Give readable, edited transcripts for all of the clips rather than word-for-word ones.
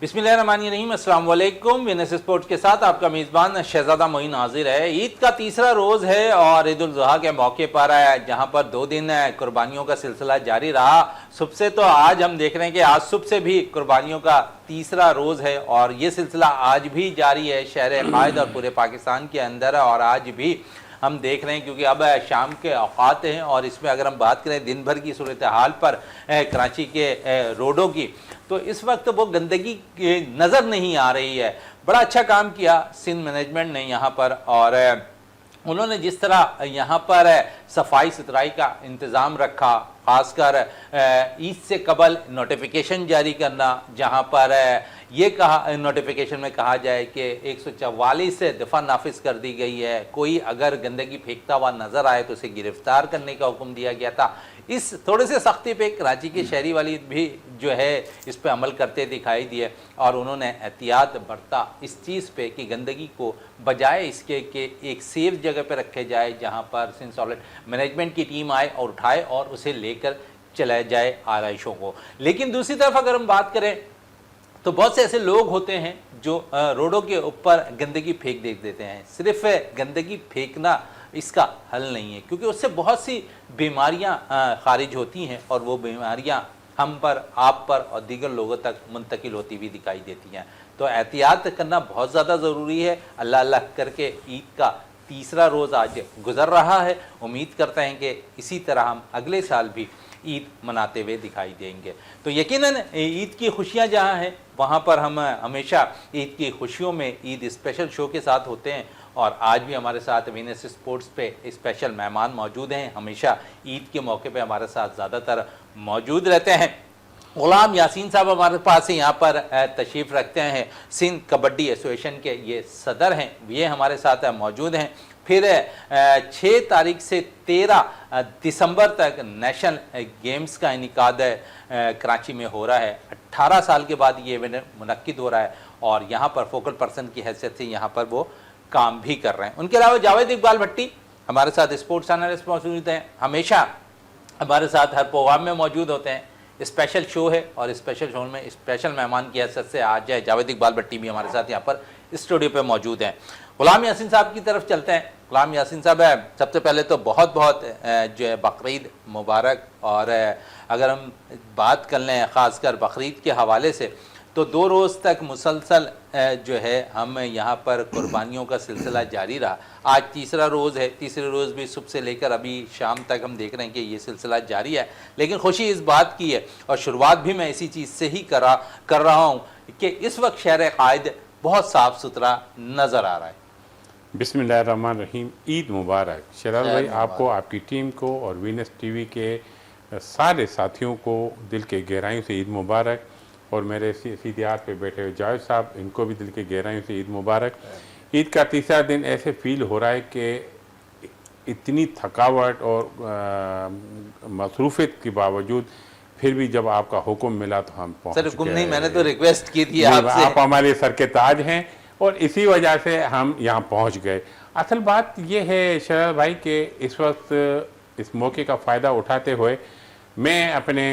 बिस्मिल्लाहिर्रहमानिर्रहीम, अस्सलाम वालेकुम। विनस स्पोर्ट्स के साथ आपका मेज़बान शहजादा मोइन हाजिर है। ईद का तीसरा रोज़ है और ईद उल ज़ुहा के मौके पर जहां पर 2 दिन कुर्बानियों का सिलसिला जारी रहा। सुबह से तो आज हम देख रहे हैं कि आज सुबह से भी कुर्बानियों का तीसरा रोज़ है और ये सिलसिला आज भी जारी है शहर कायद और पूरे पाकिस्तान के अंदर। और आज भी हम देख रहे हैं क्योंकि अब शाम के औकात हैं और इसमें अगर हम बात करें दिन भर की सूरत हाल पर कराची के रोडों की, तो इस वक्त वो गंदगी नज़र नहीं आ रही है। बड़ा अच्छा काम किया सिंध मैनेजमेंट ने यहाँ पर, और उन्होंने जिस तरह यहाँ पर सफाई सुथराई का इंतज़ाम रखा, ख़ासकर ईद से कबल नोटिफिकेशन जारी करना, जहाँ पर ये कहा नोटिफिकेशन में कहा जाए कि 144 दफ़ा नाफिज कर दी गई है। कोई अगर गंदगी फेंकता हुआ नज़र आए तो उसे गिरफ्तार करने का हुक्म दिया गया था। इस थोड़े से सख्ती पे कराची के शहरी वाली भी जो है इस पे अमल करते दिखाई दिए और उन्होंने एहतियात बरता इस चीज़ पे कि गंदगी को बजाय इसके कि एक सेफ जगह पे रखे जाए, जहाँ पर सिंध सॉलिड मैनेजमेंट की टीम आए और उठाए और उसे लेकर चलाया जाए आरइशों को। लेकिन दूसरी तरफ अगर हम बात करें तो बहुत से ऐसे लोग होते हैं जो रोडों के ऊपर गंदगी फेंक देते हैं। सिर्फ गंदगी फेंकना इसका हल नहीं है, क्योंकि उससे बहुत सी बीमारियां खारिज होती हैं और वो बीमारियां हम पर, आप पर और दीगर लोगों तक मुंतकिल होती हुई दिखाई देती हैं। तो एहतियात करना बहुत ज़्यादा ज़रूरी है। अल्लाह अल्लाह करके ईद का तीसरा रोज़ आज गुज़र रहा है। उम्मीद करते हैं कि इसी तरह हम अगले साल भी ईद मनाते हुए दिखाई देंगे। तो यकीनन ईद की खुशियाँ जहाँ हैं वहाँ पर हम हमेशा ईद की खुशियों में ईद स्पेशल शो के साथ होते हैं और आज भी हमारे साथ विनस स्पोर्ट्स पे स्पेशल मेहमान मौजूद हैं। हमेशा ईद के मौके पे हमारे साथ ज़्यादातर मौजूद रहते हैं। गुलाम यासीन साहब हमारे पास यहाँ पर तशरीफ़ रखते हैं। सिंध कबड्डी एसोसिएशन के ये सदर हैं, ये हमारे साथ मौजूद हैं। फिर 6 तारीख से 13 दिसंबर तक नेशनल गेम्स का इनेकाद कराची में हो रहा है। 18 साल के बाद ये इवेंट मुनक्किद हो रहा है और यहाँ पर फोकल पर्सन की हैसियत से यहाँ पर वो काम भी कर रहे हैं। उनके अलावा जावेद इकबाल भट्टी हमारे साथ स्पोर्ट्स एनालिस्ट मौजूद हैं, हमेशा हमारे साथ हर प्रोग्राम में मौजूद होते हैं। स्पेशल शो है और स्पेशल शो में स्पेशल मेहमान की हैसियत से आज जावेद इकबाल भट्टी भी हमारे साथ यहाँ पर स्टूडियो पे मौजूद हैं। गुलाम यासीन साहब की तरफ चलते हैं। गुलाम यासीन साहब, सबसे पहले तो बहुत बहुत जो है बकरीद मुबारक। और अगर हम बात कर लें ख़ासकर बकरीद के हवाले से, तो 2 रोज़ तक मुसलसल जो है हम यहाँ पर कुर्बानियों का सिलसिला जारी रहा। आज तीसरा रोज़ है। तीसरे रोज़ भी सुबह से लेकर अभी शाम तक हम देख रहे हैं कि ये सिलसिला जारी है। लेकिन खुशी इस बात की है और शुरुआत भी मैं इसी चीज़ से ही कर रहा हूँ कि इस वक्त शहर कायद बहुत साफ़ सुथरा नज़र आ रहा है। बिस्मिल्लाहिर्रहमानिर्रहीम। ईद मुबारक शहजाद भाई, आपको, आपकी टीम को और वीनस टीवी के सारे साथियों को दिल के गहराइयों से ईद मुबारक। और मेरे सीधे हाथ पे बैठे हुए जावेद साहब, इनको भी दिल के गहराइयों से ईद मुबारक। ईद का तीसरा दिन ऐसे फील हो रहा है कि इतनी थकावट और मसरूफियत के बावजूद फिर भी जब आपका हुक्म मिला तो हम पहुँच गए। नहीं, मैंने तो रिक्वेस्ट की थी आपसे। आप हमारे सर के ताज हैं और इसी वजह से हम यहाँ पहुँच गए। असल बात यह है शहजाद भाई कि इस वक्त इस मौके का फ़ायदा उठाते हुए मैं अपने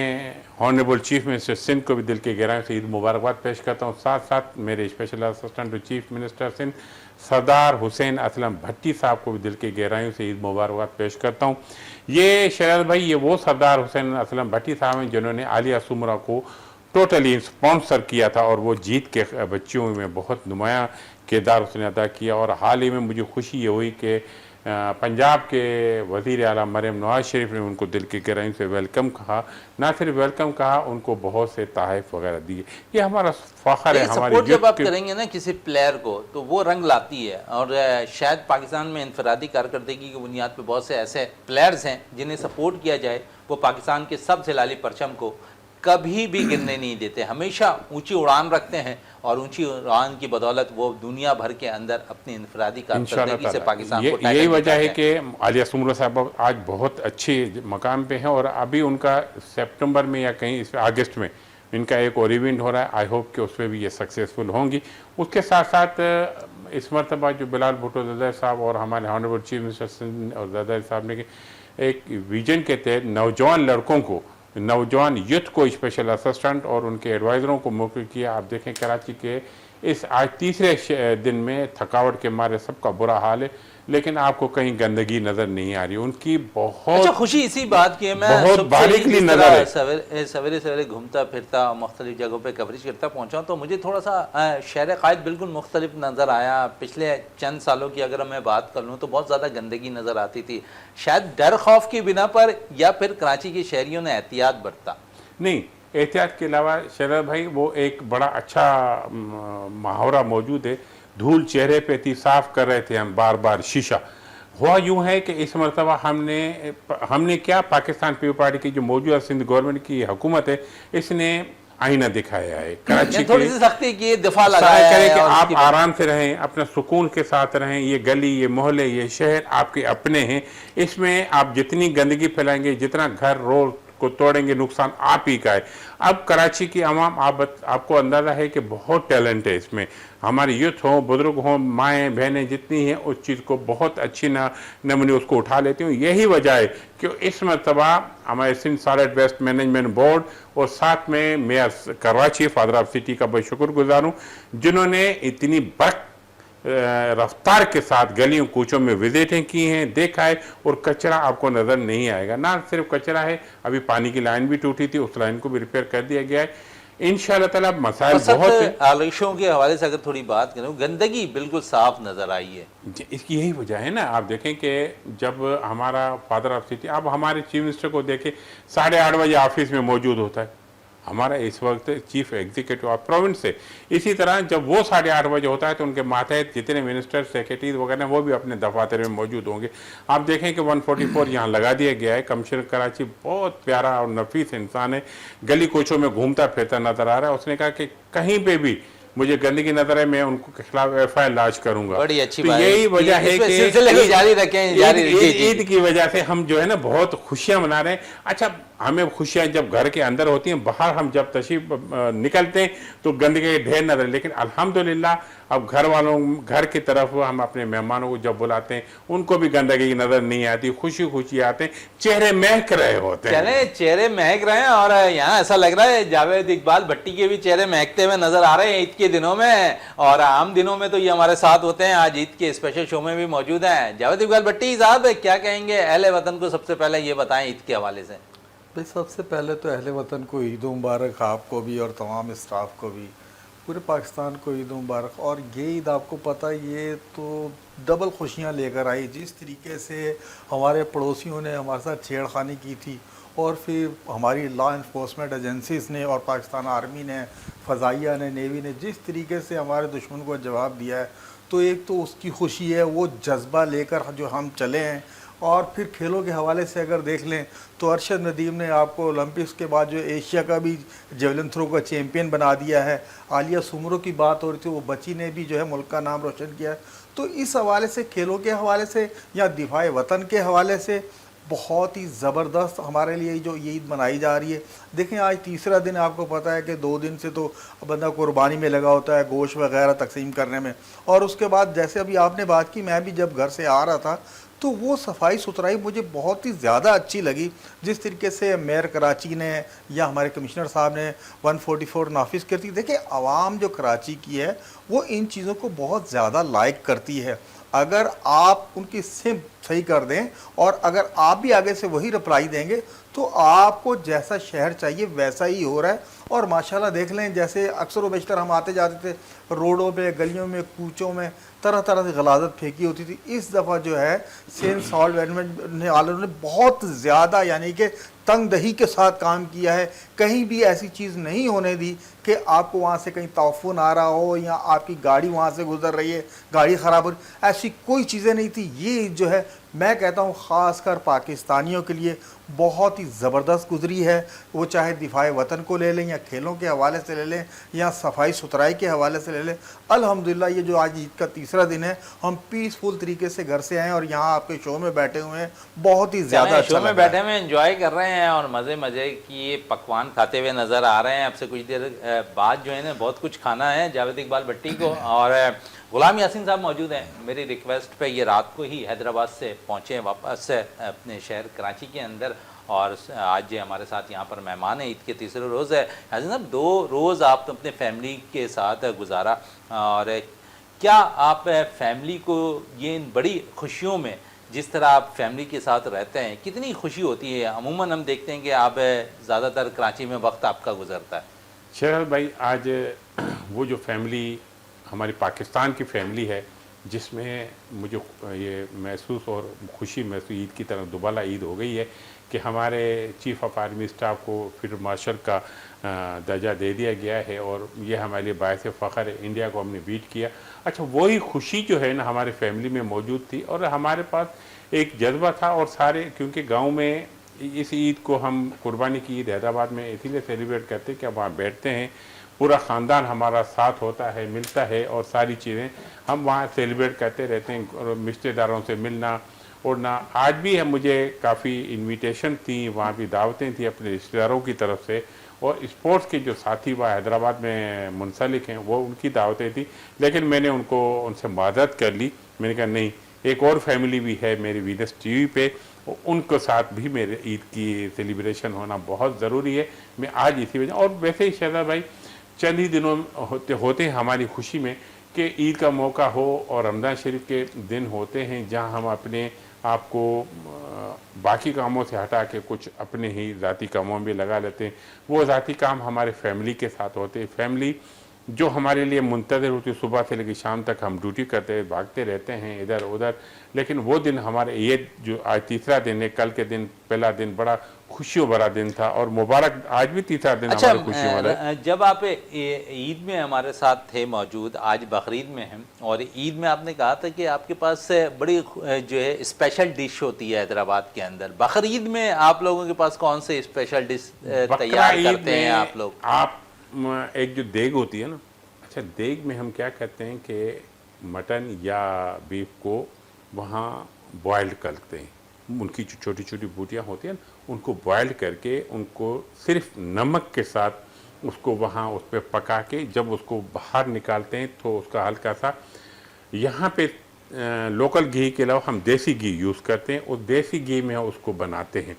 ऑनरेबल चीफ मिनिस्टर सिंध को भी दिल के गहराइयों से ईद मुबारकबाद पेश करता हूँ। साथ साथ मेरे special assistant to chief minister Sindh Sardar Hussain Aslam Bhatti sahab को भी दिल के गहराइयों से ईद मुबारकबाद पेश करता हूँ। ये शहजाद भाई, ये वो सरदार हुसैन असलम भट्टी साहब हैं जिन्होंने आलिया सुमरा को टोटली स्पॉन्सर किया था और वो जीत के बच्चियों में बहुत नुमाया किरदार उसने अदा किया। और हाल ही में मुझे खुशी ये हुई कि पंजाब के वज़ीर आला मरियम नवाज शरीफ ने उनको दिल के गहराइयों से वेलकम कहा। ना सिर्फ वेलकम कहा, उनको बहुत से तोहफ़े वगैरह दिए। ये हमारा फ़ख्र है। हमारी जब आप करेंगे ना किसी प्लेयर को तो वो रंग लाती है और शायद पाकिस्तान में इनफरादी कारकर्दगी की बुनियाद पर बहुत से ऐसे प्लेयर्स हैं जिन्हें सपोर्ट किया जाए, वो पाकिस्तान के सबसे लाली परचम को कभी भी गिरने नहीं देते, हमेशा ऊंची उड़ान रखते हैं और ऊंची उड़ान की बदौलत वो दुनिया भर के अंदर अपनी इनफरादी कारकर्दगी से पाकिस्तान को यही वजह है कि आलिया सुमरा साहब आज बहुत अच्छे मकाम पे हैं और अभी उनका सितंबर में या कहीं अगस्त में इनका एक और इवेंट हो रहा है। आई होप कि उसमें भी ये सक्सेसफुल होंगी। उसके साथ साथ इस मरतबा जो बिलाल भुट्टो ज़रदारी साहब और हमारे ऑनरेबल चीफ मिनिस्टर सिंध और ज़रदारी साहब ने एक विजन के तहत नौजवान लड़कों को नौजवान यूथ को स्पेशल असिस्टेंट और उनके एडवाइज़रों को मुक़र्रर किया। आप देखें कराची के इस आज तीसरे दिन में थकावट के मारे सबका बुरा हाल है, लेकिन आपको कहीं गंदगी नज़र नहीं आ रही। उनकी बहुत अच्छा, खुशी इसी बात की है, मैं बहुत बारीकली नजर है। सवेरे सवेरे घूमता फिरता मुख्तलिफ जगहों पे कवरेज करता पहुंचा तो मुझे थोड़ा सा शहर क़ायद बिल्कुल मुख्तलिफ नज़र आया। पिछले चंद सालों की अगर मैं बात कर लूँ तो बहुत ज़्यादा गंदगी नज़र आती थी, शायद डर खौफ की बिना पर, या फिर कराची के शहरियों ने एहतियात बरता। नहीं, एहतियात के अलावा शरद भाई वो एक बड़ा अच्छा मुहावरा मौजूद है, धूल चेहरे पे थी साफ कर रहे थे हम बार बार शीशा। हुआ यूँ है कि इस मरतबा हमने क्या, पाकिस्तान पीपल पार्टी की जो मौजूदा सिंध गवर्नमेंट की हुकूमत है, इसने आईना दिखाया है कराची थोड़ी सी सख्ती की, दफा लगाया है कि और आप आराम से रहें, अपने सुकून के साथ रहें। ये गली, ये मोहल्ले, ये शहर आपके अपने हैं। इसमें आप जितनी गंदगी फैलाएंगे, जितना घर रोड को तोड़ेंगे, नुकसान आप ही का है। अब कराची की आवाम, आपको अंदाज़ा है कि बहुत टैलेंट है इसमें। हमारे यूथ हों, बुजुर्ग हों, माएँ बहनें जितनी हैं उस चीज़ को बहुत अच्छी नमूने उसको उठा लेती हूँ। यही वजह है कि इस मरतबा हमारे Sindh solid waste management board और साथ में mayor Karachi father of city का बहुत शुक्रगुजार हूँ, जिन्होंने इतनी बर्क रफ्तार के साथ गलियों कूचों में विजिटें की हैं, देखा है, और कचरा आपको नज़र नहीं आएगा। ना सिर्फ कचरा है, अभी पानी की लाइन भी टूटी थी, उस लाइन को भी रिपेयर कर दिया गया है। इंशाअल्लाह ताला मसाइल बहुत है। आलूशों के हवाले से अगर थोड़ी बात करूँ, गंदगी बिल्कुल साफ नज़र आई है। इसकी यही वजह है ना। आप देखें कि जब हमारा फादर ऑफ सिटी, अब हमारे चीफ मिनिस्टर को देखें 8:30 बजे ऑफिस में मौजूद होता है, हमारा इस वक्त चीफ एग्जीक्यूटिव ऑफ प्रोविंस है। इसी तरह जब वो 8:30 बजे होता है तो उनके मातहत जितने मिनिस्टर, सेक्रेटरीज वगैरह वो भी अपने दफातर में मौजूद होंगे। आप देखें कि 144 यहाँ लगा दिया गया है। कमिश्नर कराची बहुत प्यारा और नफीस इंसान है, गली कोचों में घूमता फिरता नजर आ रहा है। उसने कहा कि कहीं पे भी मुझे गंदगी नजर है, मैं उनके खिलाफ FIR लॉन्च करूंगा। बड़ी अच्छी तो बात यही वजह है कि जारी रखें, ईद की वजह से हम जो है ना बहुत खुशियां मना रहे हैं। अच्छा, हमें खुशियां जब घर के अंदर होती हैं, बाहर हम जब तशरीफ निकलते हैं तो गंदगी के ढेर नजर, लेकिन अल्हम्दुलिल्लाह अब घर की तरफ हम अपने मेहमानों को जब बुलाते हैं उनको भी गंदगी की नजर नहीं आती, खुशी खुशी आते हैं, चेहरे महक रहे होते हैं। चले चेहरे महक रहे हैं, और यहाँ ऐसा लग रहा है जावेद इकबाल भट्टी के भी चेहरे महकते हुए नजर आ रहे हैं ईद के दिनों में। और आम दिनों में तो ये हमारे साथ होते हैं, आज ईद के स्पेशल शो में भी मौजूद हैं। जावेद इकबाल भट्टी साहब, क्या कहेंगे अहले वतन को? सबसे पहले ये बताएं ईद के हवाले से। भाई सबसे पहले तो अहले वतन को ईद मुबारक, आपको भी और तमाम स्टाफ को भी, पूरे पाकिस्तान को ईद मुबारक। और ये ईद आपको पता है ये तो डबल खुशियाँ लेकर आई। जिस तरीके से हमारे पड़ोसियों ने हमारे साथ छेड़खानी की थी, और फिर हमारी लॉ इन्फोर्समेंट एजेंसीज ने और पाकिस्तान आर्मी ने, फ़ज़ाइया ने, नेवी ने जिस तरीके से हमारे दुश्मन को जवाब दिया है, तो एक तो उसकी खुशी है, वो जज्बा लेकर जो हम चले हैं। और फिर खेलों के हवाले से अगर देख लें तो अरशद नदीम ने आपको ओलंपिक्स के बाद जो एशिया का भी जेवलिन थ्रो का चैम्पियन बना दिया है। आलिया सुमरो की बात हो रही थी, वो बच्ची ने भी जो है मुल्क का नाम रोशन किया है। तो इस हवाले से, खेलों के हवाले से या दिफाए वतन के हवाले से बहुत ही ज़बरदस्त हमारे लिए जो ये ईद मनाई जा रही है। देखें आज तीसरा दिन, आपको पता है कि 2 दिन से तो बंदा कुर्बानी में लगा होता है, गोश्त वगैरह तकसीम करने में। और उसके बाद जैसे अभी आपने बात की, मैं भी जब घर से आ रहा था तो वो सफाई सुथराई मुझे बहुत ही ज़्यादा अच्छी लगी। जिस तरीके से मेयर कराची ने या हमारे कमिश्नर साहब ने 144 नाफिज करती, देखिए आवाम जो कराची की है वो इन चीज़ों को बहुत ज़्यादा लाइक करती है। अगर आप उनकी सिम सही कर दें और अगर आप भी आगे से वही रिप्लाई देंगे तो आपको जैसा शहर चाहिए वैसा ही हो रहा है। और माशाल्लाह देख लें, जैसे अक्सर व बेशतर हम आते जाते थे रोडों पे, गलियों में, कूचों में तरह तरह से गलाजत फेंकी होती थी। इस दफ़ा जो है सिंध सॉल्ट मैनेजमेंट वालों ने बहुत ज़्यादा यानी कि तंग दही के साथ काम किया है। कहीं भी ऐसी चीज़ नहीं होने दी कि आपको वहाँ से कहीं ताउफून आ रहा हो या आपकी गाड़ी वहाँ से गुजर रही है, गाड़ी ख़राब हो रही, ऐसी कोई चीज़ें नहीं थी। ये जो है मैं कहता हूँ ख़ासकर पाकिस्तानियों के लिए बहुत ही ज़बरदस्त गुजरी है। वो चाहे दिफाए वतन को ले लें या खेलों के हवाले से ले लें या सफाई सुथराई के हवाले से ले लें। अल्हम्दुलिल्लाह ये जो आज ईद का तीसरा दिन है, हम पीसफुल तरीके से घर से आए और यहाँ आपके शो में बैठे हुए हैं, बहुत ही ज़्यादा शो में बैठे हुए एंजॉय कर रहे हैं और मज़े की ये पकवान खाते हुए नज़र आ रहे हैं। आपसे कुछ देर बाद जो है ना बहुत कुछ खाना है जावेद इकबाल भट्टी को, और गुलाम यासीन साहब मौजूद हैं। मेरी रिक्वेस्ट पे ये रात को ही हैदराबाद से पहुँचे वापस अपने शहर कराची के अंदर, और आज हमारे साथ यहाँ पर मेहमान है। ईद के तीसरे रोज़ है। यासीन साहब, 2 रोज़ आप अपने फैमिली के साथ गुजारा, और क्या आप फैमिली को ये इन बड़ी खुशियों में, जिस तरह आप फैमिली के साथ रहते हैं, कितनी खुशी होती है? अमूमन हम देखते हैं कि आप ज़्यादातर कराची में वक्त आपका गुजरता है। शहर भाई, आज वो जो फैमिली हमारी पाकिस्तान की फैमिली है, जिसमें मुझे ये महसूस और खुशी महसूस, ईद की तरह दोबारा ईद हो गई है कि हमारे चीफ ऑफ आर्मी स्टाफ को फील्ड मार्शल का दर्जा दे दिया गया है, और ये हमारे लिए बायस फ़ख्र है। इंडिया को हमने बीट किया। अच्छा, वही खुशी जो है ना हमारे फैमिली में मौजूद थी, और हमारे पास एक जज्बा था। और सारे, क्योंकि गांव में इस ईद को हम कुर्बानी की ईद हैदराबाद में इसीलिए सेलिब्रेट करते हैं कि वहाँ बैठते हैं, पूरा ख़ानदान हमारा साथ होता है, मिलता है, और सारी चीज़ें हम वहाँ सेलिब्रेट करते रहते हैं। और रिश्तेदारों से मिलना उड़ना, आज भी है, मुझे काफ़ी इनविटेशन थी, वहाँ भी दावतें थी अपने रिश्तेदारों की तरफ से, और स्पोर्ट्स के जो साथी वहाँ हैदराबाद में मुंसलिक हैं वो उनकी दावतें थी। लेकिन मैंने उनसे माज़रत कर ली। मैंने कहा नहीं, एक और फैमिली भी है मेरी वीनस टीवी पे, उनको साथ भी मेरे ईद की सेलिब्रेशन होना बहुत ज़रूरी है। मैं आज इसी वजह, और वैसे ही शहजाद भाई, चंद ही दिनों होते हैं हमारी खुशी में कि ईद का मौका हो और रमज़ान शरीफ के दिन होते हैं, जहां हम अपने आप को बाकी कामों से हटा के कुछ अपने ही ज़ाती कामों में लगा लेते हैं। वो ज़ाती काम हमारे फैमिली के साथ होते हैं। फैमिली जो हमारे लिए मुंतज़र होती है, सुबह से लेकर शाम तक हम ड्यूटी करते हैं, भागते रहते हैं इधर उधर, लेकिन वो दिन हमारे, ये जो आज तीसरा दिन है, कल के दिन पहला दिन बड़ा खुशियों भरा दिन था, और मुबारक आज भी तीसरा दिन अच्छा, हमारे खुशियों वाला है। जब आप ईद में हमारे साथ थे मौजूद, आज बकरीद में हैं, और ईद में आपने कहा था कि आपके पास बड़ी जो है स्पेशल डिश होती है हैदराबाद के अंदर। बकरीद में आप लोगों के पास कौन से स्पेशल डिश तैयार करते हैं आप लोग? आप एक जो देग होती है ना, अच्छा, देग में हम क्या करते हैं कि मटन या बीफ को वहाँ बॉयल्ड करते हैं। उनकी जो छोटी छोटी बूटियाँ होती हैं ना, उनको बॉयल्ड करके उनको सिर्फ नमक के साथ उसको वहाँ उस पर पका के जब उसको बाहर निकालते हैं तो उसका हल्का सा, यहाँ पे लोकल घी के अलावा हम देसी घी यूज़ करते हैं। उस देसी घी में उसको बनाते हैं।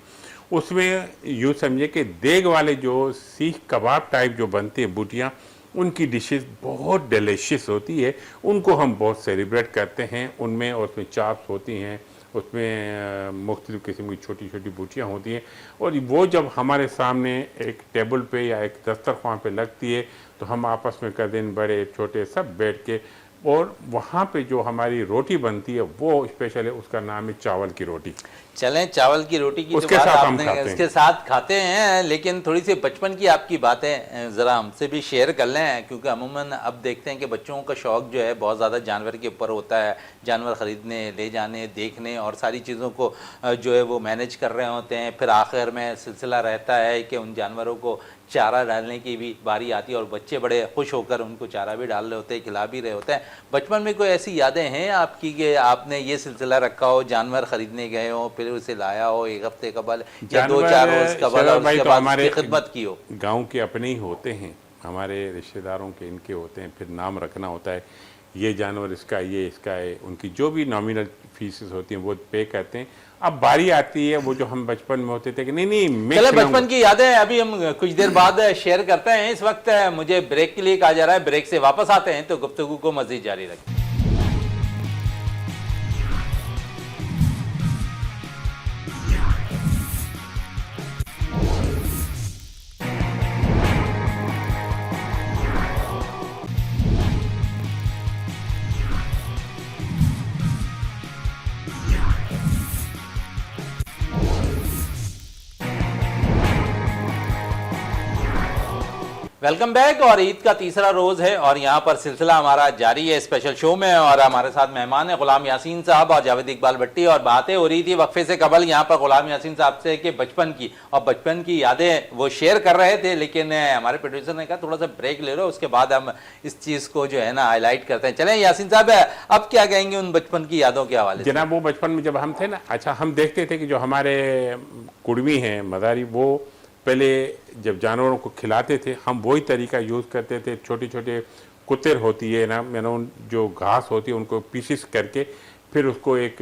उसमें यूँ समझिए कि देग वाले जो सीख कबाब टाइप जो बनते हैं बूटियाँ, उनकी डिशेस बहुत डिलीशियस होती है। उनको हम बहुत सेलिब्रेट करते हैं। उनमें और उसमें चाप्स होती हैं, उसमें मुख्तलिफ़ किस्म की छोटी छोटी बूटियाँ होती हैं, और वो जब हमारे सामने एक टेबल पे या एक दस्तरख्वां पे लगती है तो हम आपस में कर दिन बड़े छोटे सब बैठ के, और वहाँ पे जो हमारी रोटी बनती है वो स्पेशल है, उसका नाम है चावल की रोटी। चलें, चावल की रोटी की उसके तो बात साथ हम आपने खाते हैं। इसके साथ खाते हैं, लेकिन थोड़ी सी बचपन की आपकी बातें ज़रा हमसे भी शेयर कर लें, क्योंकि अमूमन अब देखते हैं कि बच्चों का शौक़ जो है बहुत ज़्यादा जानवर के ऊपर होता है। जानवर ख़रीदने, ले जाने, देखने और सारी चीज़ों को जो है वो मैनेज कर रहे होते हैं। फिर आखिर में सिलसिला रहता है कि उन जानवरों को चारा डालने की भी बारी आती है, और बच्चे बड़े खुश होकर उनको चारा भी डाल रहे होते हैं, खिला भी रहे होते हैं। बचपन में कोई ऐसी यादें हैं आपकी कि आपने ये सिलसिला रखा हो, जानवर ख़रीदने गए हो, फिर उसे लाया हो एक हफ्ते कबल या 2-4 रोज़ कबल, और उसके बाद उसकी खिदमत की हो? गाँव के अपने ही होते हैं, हमारे रिश्तेदारों के इनके होते हैं, फिर नाम रखना होता है, ये जानवर इसका, ये इसका है। उनकी जो भी नॉमिनल फीसेस होती हैं वो पे करते हैं। अब बारी आती है वो जो हम बचपन में होते थे कि नहीं चलो, बचपन की यादें अभी हम कुछ देर बाद शेयर करते हैं। इस वक्त मुझे ब्रेक के लिए कहा जा रहा है, ब्रेक से वापस आते हैं तो गुफ्तगू को मज़ीद जारी रखें। Welcome back. और ईद का तीसरा रोज़ है और यहाँ पर सिलसिला हमारा जारी है स्पेशल शो में, और हमारे साथ मेहमान है गुलाम यासीन साहब और जावेद इकबाल भट्टी। और बातें हो रही थी वक्फे से कबल यहाँ पर गुलाम यासीन साहब से कि बचपन की, और बचपन की यादें वो शेयर कर रहे थे, लेकिन हमारे प्रोड्यूसर ने कहा थोड़ा सा ब्रेक ले लो, उसके बाद हम इस चीज़ को जो है ना हाईलाइट करते हैं। चलें यासीन साहब, अब क्या कहेंगे उन बचपन की यादों के हवाले से? जनाब, वो बचपन में जब हम थे ना, अच्छा, हम देखते थे कि जो हमारे कुड़मी हैं मदारी, वो पहले जब जानवरों को खिलाते थे हम वही तरीका यूज़ करते थे। छोटे छोटे कुतर होती है ना, मैंने जो घास होती है उनको पीसेस करके फिर उसको एक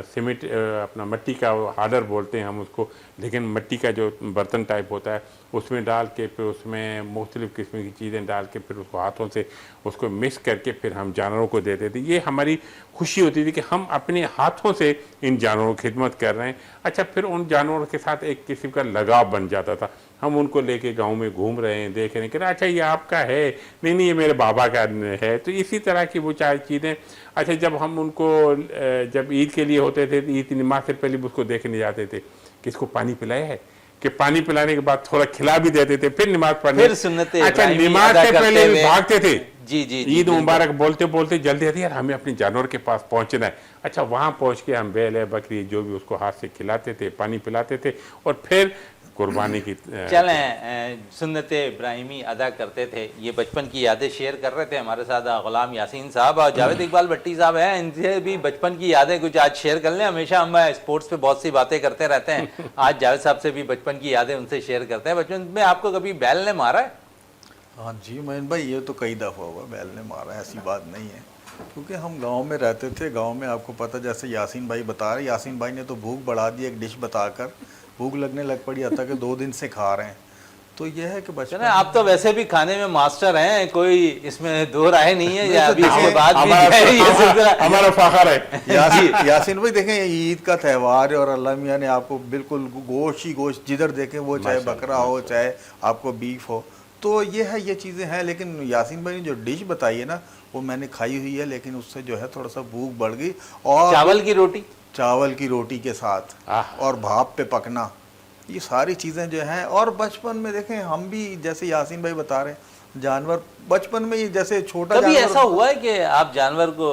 सीमेंट अपना मिट्टी का हार्डर बोलते हैं हम उसको, लेकिन मिट्टी का जो बर्तन टाइप होता है उसमें डाल के फिर उसमें मुख्तलिफ़ किस्म की चीज़ें डाल के फिर उसको हाथों से उसको मिक्स करके फिर हम जानवरों को देते थे। ये हमारी खुशी होती थी कि हम अपने हाथों से इन जानवरों की खिदमत कर रहे हैं। अच्छा, फिर उन जानवरों के साथ एक किस्म का लगाव बन जाता था। हम उनको लेके गांव में घूम रहे हैं, देख रहे हैं कि अच्छा ये आपका है, नहीं नहीं ये मेरे बाबा का है। तो इसी तरह की वो चाहे चीज़ें। अच्छा, जब हम उनको जब ईद के लिए होते थे, ईद की नमाज से पहले उसको देखने जाते थे कि इसको पानी पिलाया है, कि पानी पिलाने के बाद थोड़ा खिला भी देते थे, फिर नमाज पढ़ने। फिर सुन्नते अच्छा, इब्राहिमी नमाज अदा से करते पहले भी हुए- भागते थे। जी जी ईद मुबारक बोलते बोलते जल्दी आती यार हमें अपने जानवर के पास पहुंचना है। अच्छा, वहां पहुंच के हम बैल है, बकरी, जो भी उसको हाथ से खिलाते थे, पानी पिलाते थे और फिर कुर्बानी की चलें सुन्नते इब्राहिमी अदा करते थे। ये बचपन की यादें शेयर कर रहे थे हमारे साथ गुलाम यासीन साहब और जावेद इकबाल भट्टी साहब हैं। इनसे भी बचपन की यादें कुछ आज शेयर कर लें। हमेशा हम स्पोर्ट्स पे बहुत सी बातें करते रहते हैं, आज जावेद साहब से भी बचपन की यादें उनसे शेयर करते हैं। बचपन में आपको कभी बैल ने मारा है? हाँ जी मोइन भाई, ये तो कई दफ़ा हुआ बैल ने मारा, ऐसी बात नहीं है। क्योंकि हम गांव में रहते थे, गांव में आपको पता, जैसे यासीन भाई बता रहे, यासीन भाई ने तो भूख बढ़ा दी एक डिश बताकर, भूख लगने लग पड़ी, आता कि 2 दिन से खा रहे हैं। तो यह है कि बचपन आप तो वैसे भी खाने में मास्टर हैं, कोई इसमें दो राय नहीं है। या अभी इसके देखिए, बाद भी हमारा फखर है। यासीन भाई देखें, ये ईद का त्यौहार है और अल्लाह मियाँ ने आपको बिल्कुल गोश्त ही गोश्त, जिधर देखें वो चाहे बकरा हो चाहे आपको बीफ हो, तो ये है, ये चीज़ें हैं। लेकिन यासीन भाई ने जो डिश बताई है ना, वो मैंने खाई हुई है, लेकिन उससे जो है थोड़ा सा भूख बढ़ गई। और चावल की रोटी के साथ और भाप पे पकना, ये सारी चीज़ें जो हैं। और बचपन में देखें हम भी, जैसे यासीन भाई बता रहे हैं, जानवर बचपन में ही जैसे छोटा कभी जानवर, ऐसा हुआ है कि आप जानवर को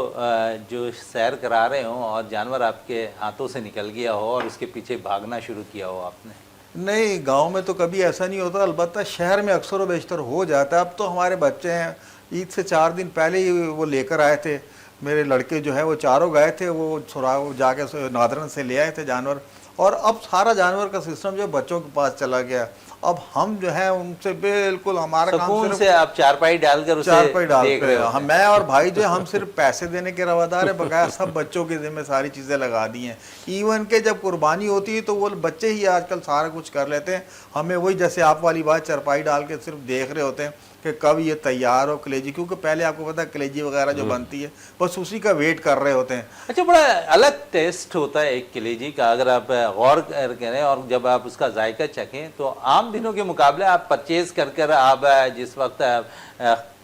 जो सैर करा रहे हो और जानवर आपके हाथों से निकल गया हो और उसके पीछे भागना शुरू किया हो आपने? नहीं, गांव में तो कभी ऐसा नहीं होता, अलबत्ता शहर में अक्सर व बेशतर हो जाता है। अब तो हमारे बच्चे हैं, ईद से 4 दिन पहले ही वो लेकर आए थे, मेरे लड़के जो है वो चारों गए थे, वो सुराग जाके नादरन से ले आए थे जानवर। और अब सारा जानवर का सिस्टम जो बच्चों के पास चला गया। अब हम जो है उनसे बिल्कुल, हमारा काम सिर्फ से आप चारपाई डालकर उसे चारपाई डाल देख रहे हो। मैं और भाई जो हम सिर्फ पैसे देने के रवादार है, बकाया सब बच्चों के जिम्मे सारी चीज़ें लगा दी हैं। इवन के जब कुर्बानी होती है तो वो बच्चे ही आजकल सारा कुछ कर लेते हैं। हमें वही, जैसे आप वाली बात, चारपाई डाल के सिर्फ देख रहे होते हैं कि कब ये तैयार हो कलेजी, क्योंकि पहले आपको पता है कलेजी वगैरह जो बनती है, बस उसी का वेट कर रहे होते हैं। अच्छा, बड़ा अलग टेस्ट होता है एक कलेजी का, अगर आप गौर करें और जब आप उसका जायका चखें तो आम दिनों के मुकाबले आप परचेज कर आप जिस वक्त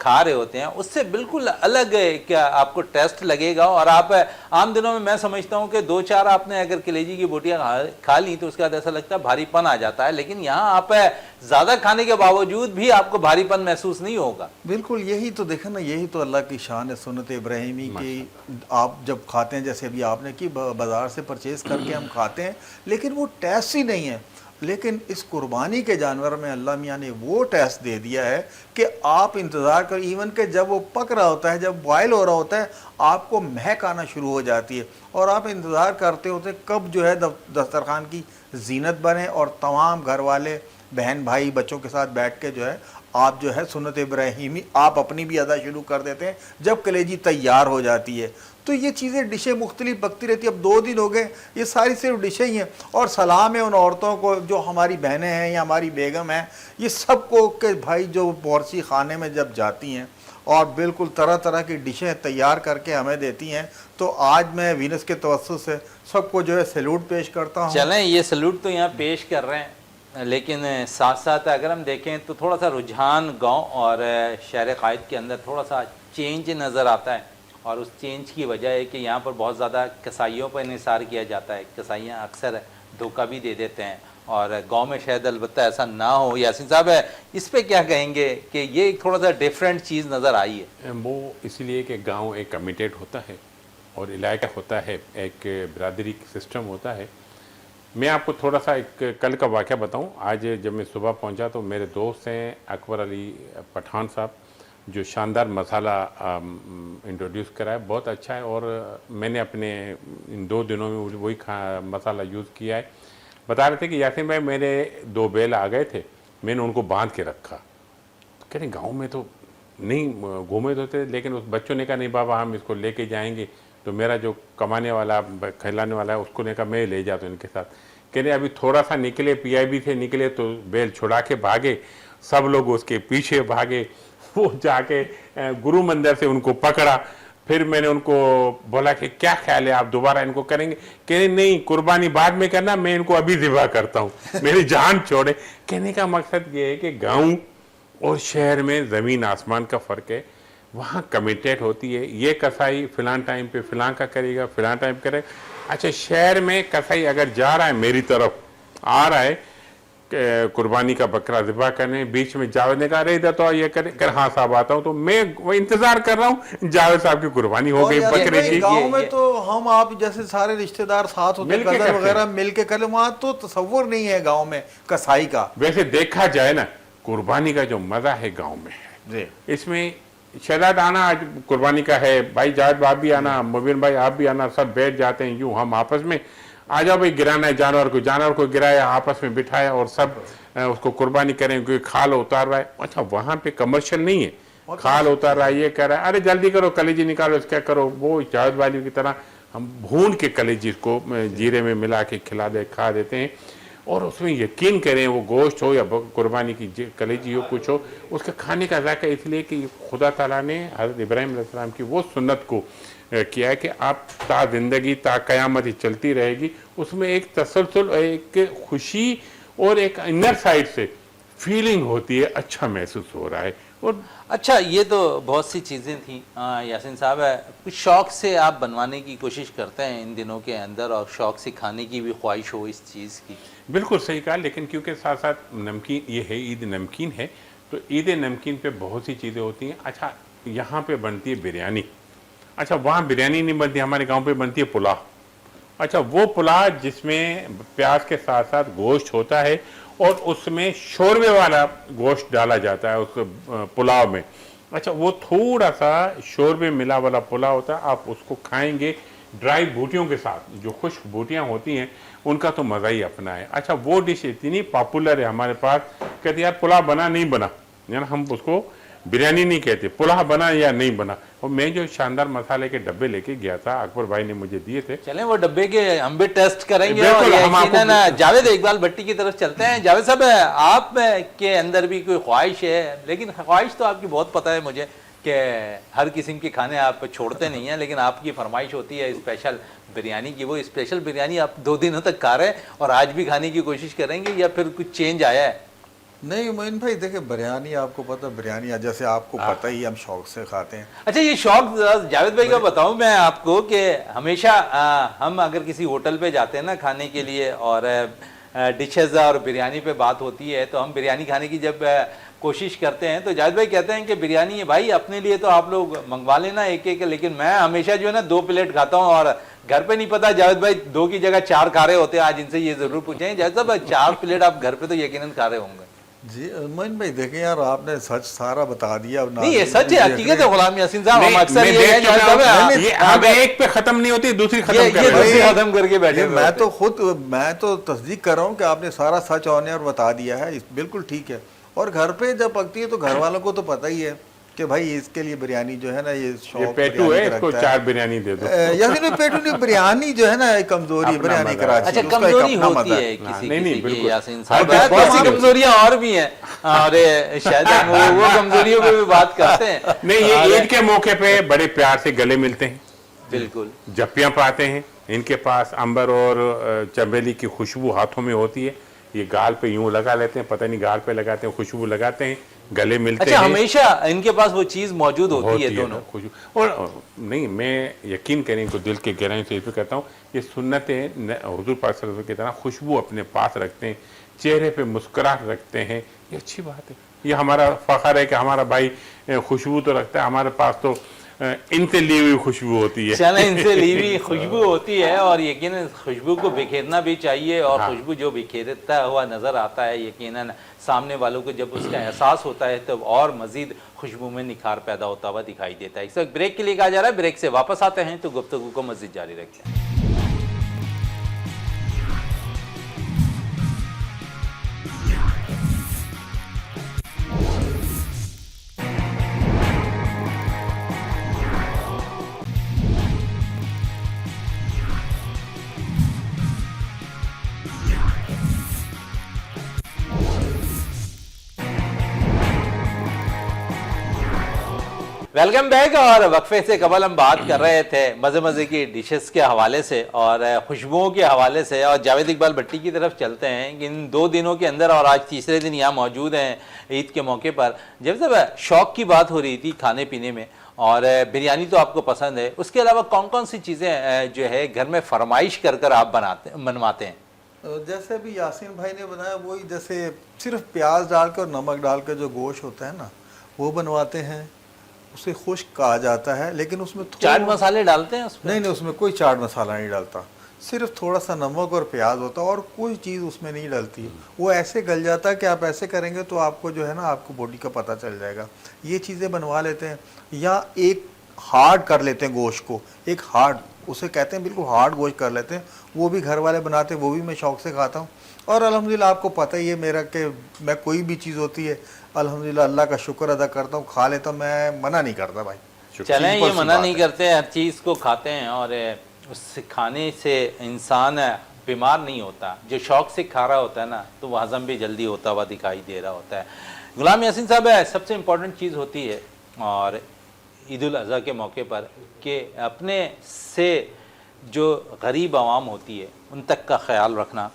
खा रहे होते हैं उससे बिल्कुल अलग क्या आपको टेस्ट लगेगा। और आप आम दिनों में, मैं समझता हूँ कि 2-4 आपने अगर कलेजी की बोटियाँ खा ली तो उसके बाद ऐसा लगता है भारीपन आ जाता है, लेकिन यहाँ आप ज़्यादा खाने के बावजूद भी आपको भारीपन महसूस नहीं होगा। बिल्कुल, यही तो देखा ना, यही तो अल्लाह की शान है, सुन्नत इब्राहिमी की। आप जब खाते हैं, जैसे अभी आपने की, बाज़ार से परचेज़ करके हम खाते हैं, लेकिन वो टेस्ट ही नहीं है। लेकिन इस कुर्बानी के जानवर में अल्लाह मियाँ ने वो टेस्ट दे दिया है कि आप इंतज़ार कर, इवन के जब वो पक रहा होता है, जब बॉयल हो रहा होता है, आपको महक आना शुरू हो जाती है और आप इंतज़ार करते होते कब जो है दस्तरखान की जीनत बने और तमाम घर वाले, बहन भाई, बच्चों के साथ बैठ के जो है आप जो है सुन्नत इब्राहिमी आप अपनी भी अदा शुरू कर देते हैं जब कलेजी तैयार हो जाती है। तो ये चीज़ें, डिशें मुख्तलिफ पकती रहती है। अब 2 दिन हो गए, ये सारी सिर्फ डिशें ही हैं। और सलाम है उन औरतों को जो हमारी बहनें हैं या हमारी बेगम हैं, ये सबको के भाई जो बावर्ची खाने में जब जाती हैं और बिल्कुल तरह तरह की डिशें तैयार करके हमें देती हैं, तो आज मैं वीनस के तवज्जुह से सबको जो है सैल्यूट पेश करता हूँ। चलें, ये सैल्यूट तो यहाँ पेश कर रहे हैं, लेकिन साथ साथ अगर हम देखें तो थोड़ा सा रुझान गांव और शहर क़ायद के अंदर थोड़ा सा चेंज नज़र आता है। और उस चेंज की वजह है कि यहाँ पर बहुत ज़्यादा कसाईयों पर इंहिसार किया जाता है। कसाईयाँ अक्सर धोखा भी दे देते हैं और गांव में शायद अलबत्ता ऐसा ना हो। यासीन साहब, इस पे क्या कहेंगे कि ये थोड़ा सा डिफरेंट चीज़ नज़र आई है? वो इसलिए कि गांव एक कमिटेड होता है और इलाका होता है, एक बरादरी सिस्टम होता है। मैं आपको थोड़ा सा एक कल का वाक़या बताऊं। आज जब मैं सुबह पहुंचा तो मेरे दोस्त हैं अकबर अली पठान साहब, जो शानदार मसाला इंट्रोड्यूस करा है, बहुत अच्छा है। और मैंने अपने इन 2 दिनों में वही मसाला यूज़ किया है। बता रहे थे कि यासीन भाई मेरे 2 बैल आ गए थे, मैंने उनको बांध के रखा। तो कह रहे गाँव में तो नहीं घूमे तो थे, लेकिन उस बच्चों ने कहा नहीं बाबा हम इसको लेके जाएंगे। तो मेरा जो कमाने वाला खिलाने वाला है उसको ने कहा मैं ले जाता हूँ इनके साथ। कहने अभी थोड़ा सा निकले, पीआईबी से निकले तो बैल छुड़ा के भागे, सब लोग उसके पीछे भागे। वो जाके गुरु मंदिर से उनको पकड़ा। फिर मैंने उनको बोला कि क्या ख्याल है, आप दोबारा इनको करेंगे? कहने नहीं, कुर्बानी बाद में करना, मैं इनको अभी ज़िबा करता हूँ, मेरी जान छोड़े। कहने का मकसद ये है कि गांव और शहर में ज़मीन आसमान का फ़र्क है। वहाँ कमिटेड होती है, ये कसाई फिलान टाइम पे फिलान का करेगा, फिलान टाइम करेगा। अच्छा, शहर में कसाई अगर जा रहा है मेरी तरफ आ रहा है कुर्बानी का बकरा ज़िबा करने, बीच में जावेद ने कहा अरे इधर तो ये कर हाँ साहब आता हूँ, तो मैं वो इंतजार कर रहा हूँ जावेद साहब की कुर्बानी हो गई बकरे की। गांव में तो हम आप जैसे सारे रिश्तेदार साथ होते हैं, कदर वगैरह मिल के कर, वहाँ तो तसव्वुर नहीं है गांव में कसाई का। वैसे देखा जाए ना, कुर्बानी का जो मजा है गाँव में है। इसमें शहजाद आना आज कुर्बानी का है, भाई जावेद आप भी आना, मुबीन भाई आप भी आना, सब बैठ जाते हैं यूं हम आपस में, आ जाओ भाई गिराना है जानवर को गिराया, आपस में बिठाया और सब उसको कुर्बानी करें, क्योंकि खाल उतार रहा है। अच्छा, वहाँ पे कमर्शियल नहीं है, खाल उतार रहा है, ये कह रहा है अरे जल्दी करो कलेजी निकालो, क्या करो। वो जावेद वाली की तरह हम भून के कलेजी को जीरे में मिला के खा देते हैं। और उसमें यकीन करें वो गोश्त हो या कुर्बानी की कलेजी हो, कुछ हो, उसके खाने का जायका इसलिए कि खुदा ताला ने हज़रत इब्राहीम अलैहिस्सलाम की वो सुन्नत को किया है कि आप ता जिंदगी ता क़यामत ही चलती रहेगी। उसमें एक तसलसल, एक खुशी और एक इनर साइड से फीलिंग होती है, अच्छा महसूस हो रहा है। और अच्छा, ये तो बहुत सी चीज़ें थी यासीन साहब, कुछ शौक़ से आप बनवाने की कोशिश करते हैं इन दिनों के अंदर, और शौक़ से खाने की भी ख्वाहिश हो इस चीज़ की? बिल्कुल सही कहा, लेकिन क्योंकि साथ साथ नमकीन ये है, ईद नमकीन है, तो ईद नमकीन पे बहुत सी चीज़ें होती हैं। अच्छा, यहाँ पे बनती है बिरयानी। अच्छा, वहाँ बिरयानी नहीं बनती, हमारे गांव पे बनती है पुलाव। अच्छा, वो पुलाव जिसमें प्याज के साथ साथ गोश्त होता है और उसमें शोरबे वाला गोश्त डाला जाता है उस पुलाव में। अच्छा, वो थोड़ा सा शोरबे मिला वाला पुलाव होता है, आप उसको खाएंगे ड्राई बूटियों के साथ, जो खुश्क बूटियाँ होती हैं उनका तो मज़ा ही अपना है। अच्छा, वो डिश इतनी पॉपुलर है हमारे पास, कहते यार पुलाव बना नहीं बना, यानी हम उसको बिरयानी नहीं कहते, पुलाव बना या नहीं बना। और मैं जो शानदार मसाले के डब्बे लेके गया था, अकबर भाई ने मुझे दिए थे। चलें वो डब्बे के हम भी टेस्ट करेंगे। और जावेद इकबाल भट्टी की तरफ चलते हैं। जावेद साहब, आप के अंदर भी कोई ख्वाहिश है, लेकिन ख्वाहिश तो आपकी बहुत पता है मुझे कि हर किस्म के खाने आप छोड़ते नहीं हैं, लेकिन आपकी फरमाइश होती है स्पेशल बिरयानी की। वो स्पेशल बिरयानी आप 2 दिनों तक खा रहे हैं और आज भी खाने की कोशिश करेंगे, या फिर कुछ चेंज आया है? नहीं मोइन भाई, देखिए बिरयानी आपको पता, बिरयानी जैसे आपको पता ही हम शौक से खाते हैं। अच्छा, ये शौक जावेद भाई का बताऊं मैं आपको कि हमेशा हम अगर किसी होटल पे जाते हैं ना खाने के लिए, और डिशेज और बिरयानी पे बात होती है, तो हम बिरयानी खाने की जब कोशिश करते हैं तो जावेद भाई कहते हैं कि बिरयानी है भाई अपने लिए तो आप लोग मंगवा लेना एक एक, लेकिन मैं हमेशा जो है ना 2 प्लेट खाता हूँ, और घर पे नहीं पता जावेद भाई 2 की जगह 4 खा रहे होते हैं। आज इनसे ये जरूर पूछें जावेद साहब, 4 प्लेट आप घर पे तो यकीनन खा रहे होंगे। जी मोइन भाई, देखें यार आपने सच सारा बता दिया। नहीं, ये सच है, हकीकत है गुलाम यासीन साहब। हम अक्सर ये एक पे खत्म नहीं होती, दूसरी खत्म करके बैठे। मैं तो तस्दीक कर रहा हूँ कि आपने सारा सच ऑन एयर बता दिया है, बिल्कुल ठीक है। और घर पे जब पकती है तो घर वालों को तो पता ही है कि भाई इसके लिए बिरयानी जो है ना, ये पेटू है, इसको 4 बिरयानी दे दो। यानी पेटू नहीं, बिरयानी जो है ना कमजोरी, बिरयानी कराची। अच्छा, कमजोरी होती है किसी नहीं, बिल्कुल यासीन साहब, बहुत सी कमजोरियां और भी हैं, और शायद वो कमजोरियों पे भी बात करते हैं। नहीं, ये ईद के मौके पे बड़े प्यार से गले मिलते हैं, बिल्कुल जप्पियां पाते हैं। इनके पास अंबर और चमेली की खुशबू हाथों में होती है, ये गाल पे यूं लगा लेते हैं, पता नहीं गाल पे लगाते हैं, खुशबू लगाते हैं, गले मिलते हैं। अच्छा, हमेशा इनके पास वो चीज मौजूद होती है दोनों खुशबू। और नहीं, मैं यकीन करें इनको दिल के गहराई से इसलिए कहता हूँ, ये सुन्नतें हुजूर पाक सल्लल्लाहु अलैहि वसल्लम की तरह खुशबू अपने पास रखते हैं, चेहरे पे मुस्कुराहट रखते हैं, ये अच्छी बात है। ये हमारा फख्र है कि हमारा भाई खुशबू तो रखता है, हमारे पास तो इनसे ली हुई खुशबू होती है। चलो, इनसे ली हुई खुशबू होती है, और यकीनन खुशबू को बिखेरना भी चाहिए। और हाँ, खुशबू जो बिखेरता हुआ नज़र आता है, यकीनन सामने वालों को जब उसका एहसास होता है तो और मज़ीद खुशबू में निखार पैदा होता हुआ दिखाई देता है। इस वक्त ब्रेक के लिए कहा जा रहा है, ब्रेक से वापस आते हैं तो गुफ्तगू को मज़ीद जारी रखते हैं। Welcome back. और वक्फे से कबल हम बात कर रहे थे मज़े मज़े की डिशेस के हवाले से और खुशबुओं के हवाले से, और जावेद इकबाल भट्टी की तरफ चलते हैं कि इन 2 दिनों के अंदर, और आज तीसरे दिन यहाँ मौजूद हैं ईद के मौके पर। जब शौक़ की बात हो रही थी खाने पीने में, और बिरयानी तो आपको पसंद है, उसके अलावा कौन कौन सी चीज़ें जो है घर में फरमाइश कर आप बनवाते हैं? जैसे अभी यासीन भाई ने बनाया वही, जैसे सिर्फ प्याज डाल कर और नमक डाल कर जो गोश्त होता है ना, वो बनवाते हैं। उसे खुश्क कहा जाता है, लेकिन उसमें चाट मसाले डालते हैं उसमें? नहीं, उसमें कोई चाट मसाला नहीं डालता, सिर्फ थोड़ा सा नमक और प्याज होता है और कोई चीज़ उसमें नहीं डलती। वो ऐसे गल जाता है कि आप ऐसे करेंगे तो आपको जो है ना, आपको बॉडी का पता चल जाएगा। ये चीज़ें बनवा लेते हैं, या एक हार्ड कर लेते हैं गोश्त को, एक हार्ड उसे कहते हैं, बिल्कुल हार्ड गोश्त कर लेते हैं। वो भी घर वाले बनाते हैं, वो भी मैं शौक़ से खाता हूँ। और अल्हम्दुलिल्लाह आपको पता ही है मेरा कि मैं कोई भी चीज़ होती है अल्हम्दुलिल्लाह अल्लाह का शुक्र अदा करता हूँ, खा लेता हूँ, मैं मना नहीं करता भाई। चलें, ये मना नहीं करते, हर चीज़ को खाते हैं, और उस खाने से इंसान बीमार नहीं होता। जो शौक़ से खा रहा होता है ना, तो वह हज़म भी जल्दी होता हुआ दिखाई दे रहा होता है। गुलाम यासीन साहब, सबसे इम्पोर्टेंट चीज़ होती है और ईद उल अज़हा के मौके पर कि अपने से जो गरीब आवाम होती है उन तक का ख्याल रखना,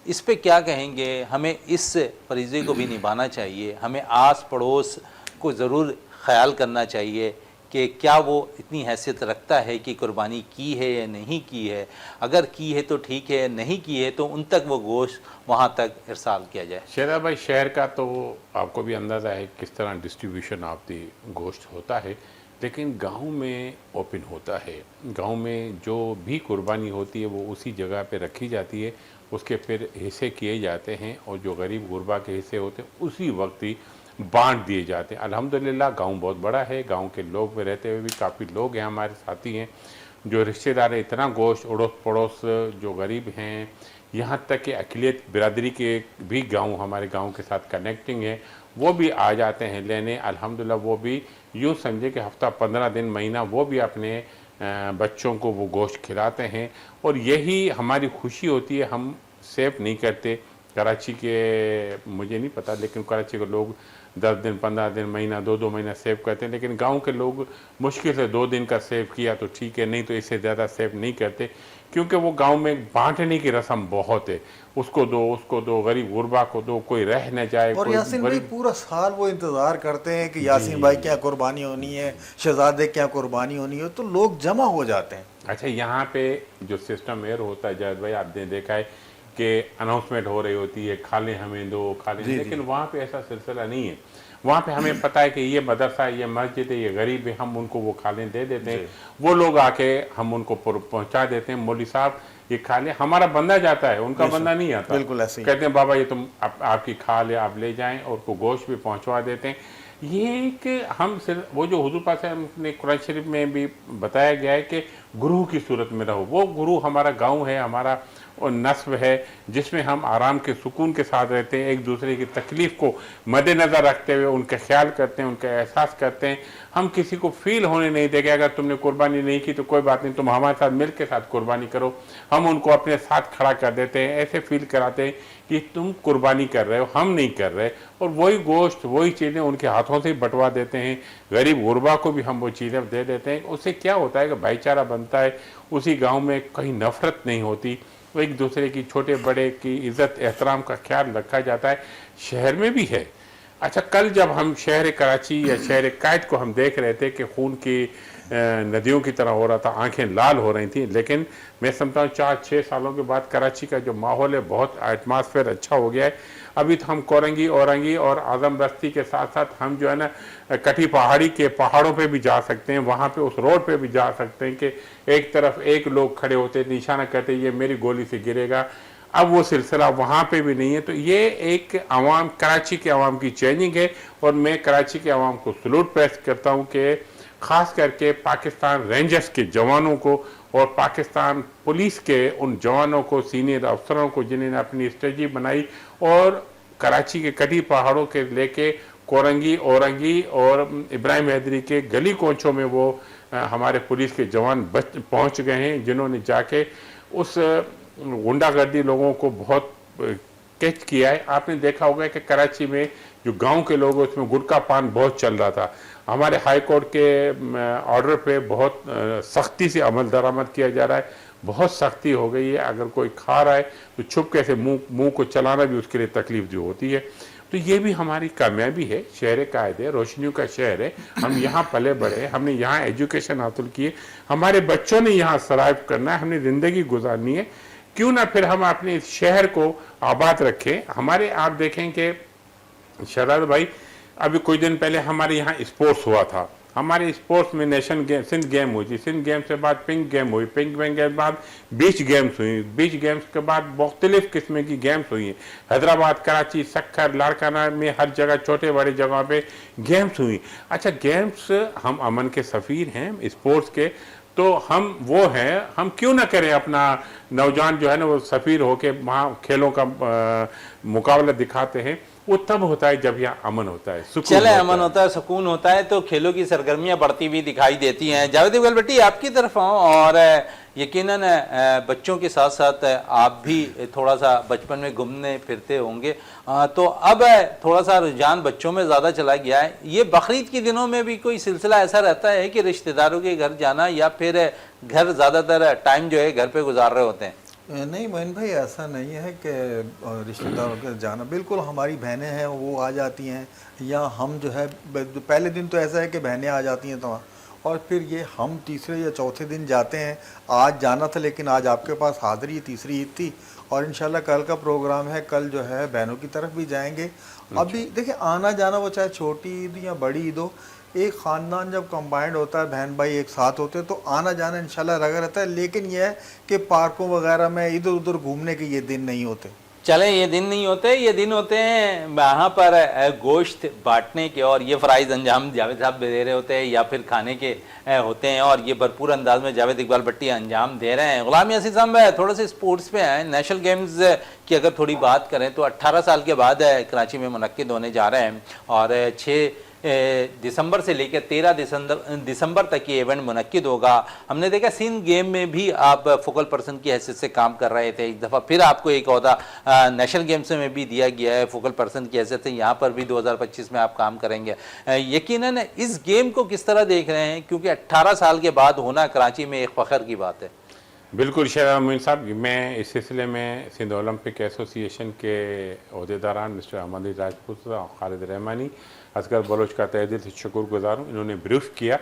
इस पे क्या कहेंगे? हमें इस फरीज़े को भी निभाना चाहिए, हमें आस पड़ोस को ज़रूर ख्याल करना चाहिए कि क्या वो इतनी हैसियत रखता है कि कुर्बानी की है या नहीं की है। अगर की है तो ठीक है, नहीं की है तो उन तक वो गोश्त वहाँ तक इरसाल किया जाए। शेरा भाई, शहर का तो आपको भी अंदाज़ा है किस तरह डिस्ट्रीब्यूशन ऑफ दी गोश्त होता है, लेकिन गांव में ओपन होता है। गांव में जो भी कुर्बानी होती है वो उसी जगह पे रखी जाती है, उसके फिर हिस्से किए जाते हैं, और जो गरीब गुरबा के हिस्से होते हैं उसी वक्त ही बांट दिए जाते हैं। अल्हम्दुलिल्लाह गांव बहुत बड़ा है, गांव के लोग में रहते हुए भी काफ़ी लोग हैं, हमारे साथी हैं, जो रिश्तेदार हैं। इतना गोश्त अड़ोस पड़ोस जो गरीब हैं, यहाँ तक कि अक़लियत बिरादरी के भी गांव हमारे गांव के साथ कनेक्टिंग है, वो भी आ जाते हैं लेने। अल्हम्दुलिल्लाह वो भी यूँ समझे कि हफ़्ता 15 दिन महीना वो भी अपने बच्चों को वो गोश्त खिलाते हैं, और यही हमारी खुशी होती है। हम सेव नहीं करते कराची के, मुझे नहीं पता, लेकिन कराची के लोग 10 दिन 15 दिन महीना 2-2 महीना सेव करते हैं, लेकिन गांव के लोग मुश्किल से 2 दिन का सेव किया तो ठीक है, नहीं तो इससे ज़्यादा सेव नहीं करते, क्योंकि वो गांव में बांटने की रस्म बहुत है। उसको दो, गरीब गुरबा को दो, कोई रह न जाए। और यासीन भाई पूरा साल वो इंतज़ार करते हैं कि यासीन भाई क्या कुर्बानी होनी है, शहजादे क्या कुर्बानी होनी है, तो लोग जमा हो जाते हैं। अच्छा, यहाँ पे जो सिस्टम एयर होता है जावेद भाई, आपने देखा है कि अनाउंसमेंट हो रही होती है, खा लें हमें दो, खा लें, लेकिन वहाँ पे ऐसा सिलसिला नहीं है। वहाँ पे हमें पता है कि ये मदरसा है, ये मस्जिद है, ये गरीब है, हम उनको वो खा लें दे देते हैं। वो लोग आके हम उनको पहुँचा देते हैं, मौलवी साहब ये खा लें। हमारा बंदा जाता है, उनका बंदा नहीं आता। बिल्कुल ऐसे ही कहते हैं बाबा ये तुम आपकी खा ले, आप ले जाएं, और को गोश्त भी पहुँचवा देते हैं। ये एक हम सिर्फ वो जो हुजूर पाक ने कुरान शरीफ में भी बताया गया है कि गुरु की सूरत में रहो, वो गुरु हमारा गांव है, हमारा और नस्ब है, जिसमें हम आराम के सुकून के साथ रहते हैं, एक दूसरे की तकलीफ़ को मद्देनज़र रखते हुए उनका ख्याल करते हैं, उनका एहसास करते हैं। हम किसी को फील होने नहीं देंगे अगर तुमने कुर्बानी नहीं की तो कोई बात नहीं, तुम हमारे साथ मिल के साथ कुर्बानी करो। हम उनको अपने साथ खड़ा कर देते हैं, ऐसे फील कराते हैं कि तुम कुर्बानी कर रहे हो, हम नहीं कर रहे, और वही गोश्त वही चीज़ें उनके हाथों से बंटवा देते हैं। गरीब गुरबा को भी हम वो चीज़ें दे देते हैं। उससे क्या होता है कि भाईचारा बनता है, उसी गाँव में कहीं नफरत नहीं होती, एक दूसरे की छोटे बड़े की इज़्ज़त एहतराम का ख्याल रखा जाता है। शहर में भी है। अच्छा, कल जब हम शहर कराची या शहर कैद को हम देख रहे थे कि खून की नदियों की तरह हो रहा था, आंखें लाल हो रही थी, लेकिन मैं समझता हूँ 4-6 सालों के बाद कराची का जो माहौल है बहुत एटमॉस्फेयर अच्छा हो गया है। अभी तो हम कोरंगी औरंगी और आज़म बस्ती के साथ साथ हम जो है ना कटी पहाड़ी के पहाड़ों पे भी जा सकते हैं, वहाँ पे उस रोड पे भी जा सकते हैं कि एक तरफ एक लोग खड़े होते निशाना करते ये मेरी गोली से गिरेगा। अब वो सिलसिला वहाँ पे भी नहीं है। तो ये एक आवाम, कराची के आवाम की चेंजिंग है, और मैं कराची के आवाम को सलूट पेश करता हूँ कि ख़ास करके पाकिस्तान रेंजर्स के जवानों को और पाकिस्तान पुलिस के उन जवानों को, सीनियर अफसरों को जिन्होंने अपनी स्ट्रेटजी बनाई और कराची के कटी पहाड़ों के लेके कोरंगी औरंगी और इब्राहिम हैदरी के गली कोचों में वो हमारे पुलिस के जवान पहुंच गए हैं, जिन्होंने जाके उस गुंडागर्दी लोगों को बहुत कैच किया है। आपने देखा होगा कि कराची में जो गांव के लोग उसमें गुटखा पान बहुत चल रहा था। हमारे हाई कोर्ट के ऑर्डर पे बहुत सख्ती से अमल दरामद किया जा रहा है, बहुत सख्ती हो गई है। अगर कोई खा रहा है तो छुप कैसे मुंह को चलाना भी उसके लिए तकलीफ जो होती है। तो ये भी हमारी कामयाबी है। शहर कायदे रोशनियों का शहर है, हम यहाँ पले बढ़े, हमने यहाँ एजुकेशन हासिल किए, हमारे बच्चों ने यहाँ सर्वाइव करना है, हमने ज़िंदगी गुजारनी है। क्यों ना फिर हम अपने इस शहर को आबाद रखें। हमारे आप देखें कि शराद भाई, अभी कुछ दिन पहले हमारे यहाँ स्पोर्ट्स हुआ था। हमारे स्पोर्ट्स में नेशन गेम, सिंध गेम हुई थी, सिंध गेम से बाद पिंक गेम हुई, पिंक गेम के बाद बीच गेम्स हुई, बीच गेम्स के बाद मुख्तलिफ किस्म की गेम्स हुई हैं। हैदराबाद, कराची, सक्खर, लाड़काना में हर जगह छोटे बड़े जगहों पे गेम्स हुई। अच्छा, गेम्स, हम अमन के सफ़ीर हैं स्पोर्ट्स के, तो हम वो हैं, हम क्यों ना करें अपना नौजवान जो है ना वो सफ़ीर होके वहाँ खेलों का मुकाबला दिखाते हैं। वो तब होता है जब यहाँ अमन होता है, सुकून चले, होता अमन है। होता है, सुकून होता है, तो खेलों की सरगर्मियां बढ़ती हुई दिखाई देती हैं। जावेद इकबाल भट्टी, आपकी तरफ आऊँ, और यकीनन बच्चों के साथ साथ आप भी थोड़ा सा बचपन में घूमने फिरते होंगे, तो अब थोड़ा सा रुझान बच्चों में ज़्यादा चला गया है। ये बकरीद के दिनों में भी कोई सिलसिला ऐसा रहता है कि रिश्तेदारों के घर जाना, या फिर घर ज़्यादातर टाइम जो है घर पे गुजार रहे होते हैं? नहीं मोइन भाई, ऐसा नहीं है कि रिश्तेदारों के जाना, बिल्कुल हमारी बहनें हैं वो आ जाती हैं, या हम जो है पहले दिन तो ऐसा है कि बहनें आ जाती हैं तो, और फिर ये हम तीसरे या चौथे दिन जाते हैं। आज जाना था लेकिन आज आपके पास हाज़िरी तीसरी ईद थी, और इंशाल्लाह कल का प्रोग्राम है, कल जो है बहनों की तरफ भी जाएंगे। अभी देखिए, आना जाना वो चाहे छोटी ईद या बड़ी ईद हो, एक ख़ानदान जब कंबाइंड होता है, बहन भाई एक साथ होते हैं, तो आना जाना इंशाल्लाह लगा रहता है। लेकिन यह है कि पार्कों वगैरह में इधर उधर घूमने के ये दिन नहीं होते। चलें, ये दिन नहीं होते, ये दिन होते हैं वहाँ पर गोश्त बांटने के, और ये फ़राइज़ अंजाम जावेद साहब दे रहे होते हैं, या फिर खाने के होते हैं, और ये भरपूर अंदाज में जावेद इकबाल भट्टी अंजाम दे रहे हैं। गुलाम यासीन साहब, थोड़ा से स्पोर्ट्स पे हैं। नेशनल गेम्स की अगर थोड़ी बात करें तो 18 साल के बाद कराची में मुनक्किद होने जा रहे हैं, और 6 दिसंबर से लेकर 13 दिसंबर तक ये इवेंट मुनक्किद होगा। हमने देखा सिंध गेम में भी आप फोकल पर्सन की हैसियत से काम कर रहे थे, एक दफ़ा फिर आपको एक ओहदा नेशनल गेम्स में भी दिया गया है फोकल पर्सन की हैसियत से, यहाँ पर भी 2025 में आप काम करेंगे। यकीनन इस गेम को किस तरह देख रहे हैं, क्योंकि 18 साल के बाद होना कराची में एक फ़ख्र की बात है। बिल्कुल शहजाद मोइन साहब, मैं इस सिलसिले में सिंध ओलंपिक एसोसिएशन के अहदेदारान मिस्टर अहमद राजपूत और खालिद रहमानी, असगर बलोच का तहे दिल से शुक्रगुजार हूँ। इन्होंने ब्रीफ किया,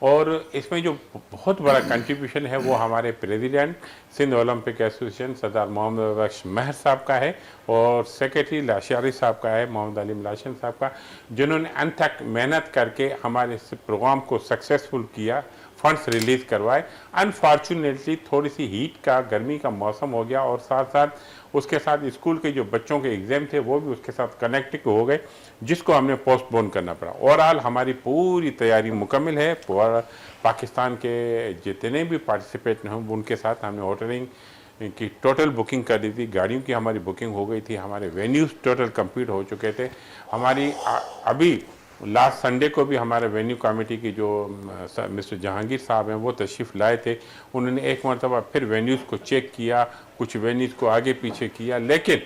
और इसमें जो बहुत बड़ा कंट्रीब्यूशन है वो हमारे प्रेसिडेंट सिंध ओलंपिक एसोसिएशन सरदार मोहम्मद बख्श महर साहब का है, और सेक्रेटरी लाशारी साहब का है, मोहम्मद अलीम लाशन साहब का, जिन्होंने अंत तक मेहनत करके हमारे इस प्रोग्राम को सक्सेसफुल किया, फंड्स रिलीज़ करवाए। अनफॉर्चुनेटली थोड़ी सी हीट का, गर्मी का मौसम हो गया, और साथ साथ उसके साथ स्कूल के जो बच्चों के एग्ज़ाम थे वो भी उसके साथ कनेक्ट हो गए, जिसको हमने पोस्टपोन करना पड़ा। ओवरऑल हमारी पूरी तैयारी मुकम्मल है। पाकिस्तान के जितने भी पार्टिसिपेट हैं उनके साथ हमने होटलिंग की टोटल बुकिंग कर दी थी, गाड़ियों की हमारी बुकिंग हो गई थी, हमारे वेन्यूज़ टोटल कंप्लीट हो चुके थे। हमारी अभी लास्ट संडे को भी हमारे वेन्यू कमेटी की जो मिस्टर जहांगीर साहब हैं वो तशरीफ़ लाए थे। उन्होंने एक मरतबा फिर वेन्यूज़ को चेक किया, कुछ वेन्यूज़ को आगे पीछे किया, लेकिन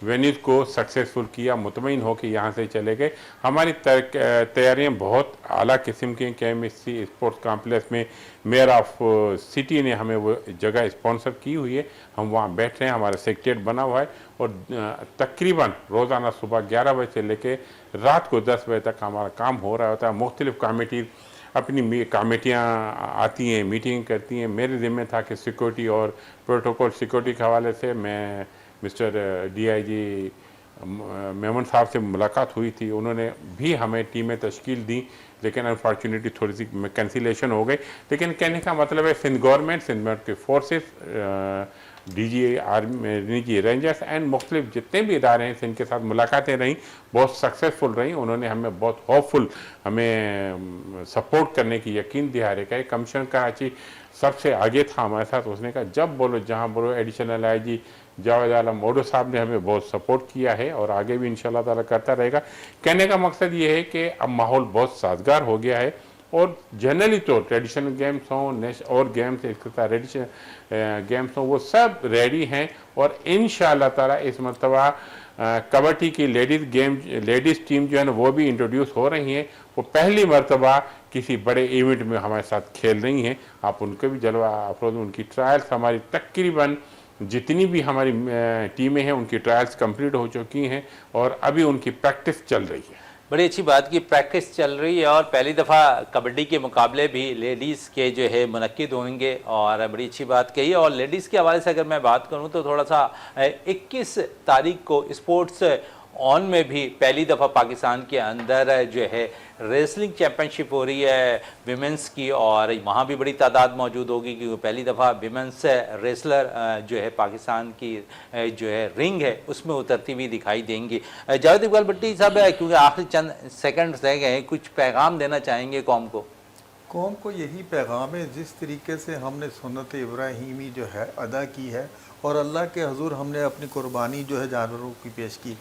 वेन्यूज़ को सक्सेसफुल किया, मुतमईन होकर यहाँ से चले गए। हमारी तैयारियाँ बहुत आला किस्म की, KMSC स्पोर्ट्स कॉम्प्लेक्स में मेयर ऑफ सिटी ने हमें वो जगह स्पॉन्सर की हुई है, हम वहाँ बैठ रहे हैं, हमारा सेक्रेटरीट बना हुआ है, और तकरीबन रोज़ाना सुबह 11 बजे से लेकर रात को 10 बजे तक हमारा काम हो रहा होता है। मुख्तलिफ कमेटी अपनी कमेटियाँ आती हैं, मीटिंग करती हैं। मेरे ज़िम्मे था कि सिक्योरिटी और प्रोटोकॉल सिक्योरिटी के हवाले से मैं मिस्टर DIG मेमन साहब से मुलाकात हुई थी, उन्होंने भी हमें टीमें तश्कील दी, लेकिन अनफॉर्चुनेटली थोड़ी सी कैंसिलेशन हो गई। लेकिन कहने का मतलब है सिंध गवर्नमेंट के forces, DG army, DG rangers and मुख्तलिफ जितने भी इदारे हैं इनके साथ मुलाकातें रहीं, बहुत सक्सेसफुल रहीं। उन्होंने हमें बहुत होपफुल, हमें सपोर्ट करने की यकीन दिहारे का। कमिश्नर कराची सबसे आगे था हमारे साथ, उसने कहा जब बोलो जहाँ बोलो। एडिशनल IG जावेद आलम ओडो साहब ने हमें बहुत सपोर्ट किया है, और आगे भी इंशाल्लाह ताला करता रहेगा। कहने का मकसद ये है कि अब माहौल बहुत साजगार हो गया है, और जनरली तो ट्रेडिशनल गेम्स हों और गेम्स इसके साथ रेडिशन गेम्स हों, वो सब रेडी हैं। और इंशाअल्लाह ताला इस मरतबा कबड्डी की लेडीज़ टीम जो है ना वो भी इंट्रोड्यूस हो रही हैं। वो पहली मरतबा किसी बड़े इवेंट में हमारे साथ खेल रही हैं। आप उनके भी जलवा अफरोज़, उनकी ट्रायल्स हमारी तकरीबन जितनी भी हमारी टीमें हैं उनकी ट्रायल्स कंप्लीट हो चुकी हैं और अभी उनकी प्रैक्टिस चल रही है। बड़ी अच्छी बात की प्रैक्टिस चल रही है और पहली दफ़ा कबड्डी के मुकाबले भी लेडीज़ के जो है मुनक्किद होंगे और बड़ी अच्छी बात कही है। और लेडीज़ के हवाले से अगर मैं बात करूं तो थोड़ा सा 21 तारीख को स्पोर्ट्स ऑन में भी पहली दफ़ा पाकिस्तान के अंदर जो है रेसलिंग चैम्पियनशिप हो रही है विमेंस की और वहाँ भी बड़ी तादाद मौजूद होगी क्योंकि पहली दफ़ा विमेंस रेसलर जो है पाकिस्तान की जो है रिंग है उसमें उतरती हुई दिखाई देंगी। जावेद इकबाल भट्टी साहब, क्योंकि आखिरी चंद सेकंड्स रह गए हैं, कुछ पैगाम देना चाहेंगे कौम को? कौम को यही पैगाम है, जिस तरीके से हमने सुन्नत इब्राहीमी जो है अदा की है और अल्लाह के हजूर हमने अपनी कुर्बानी जो है जानवरों की पेश की,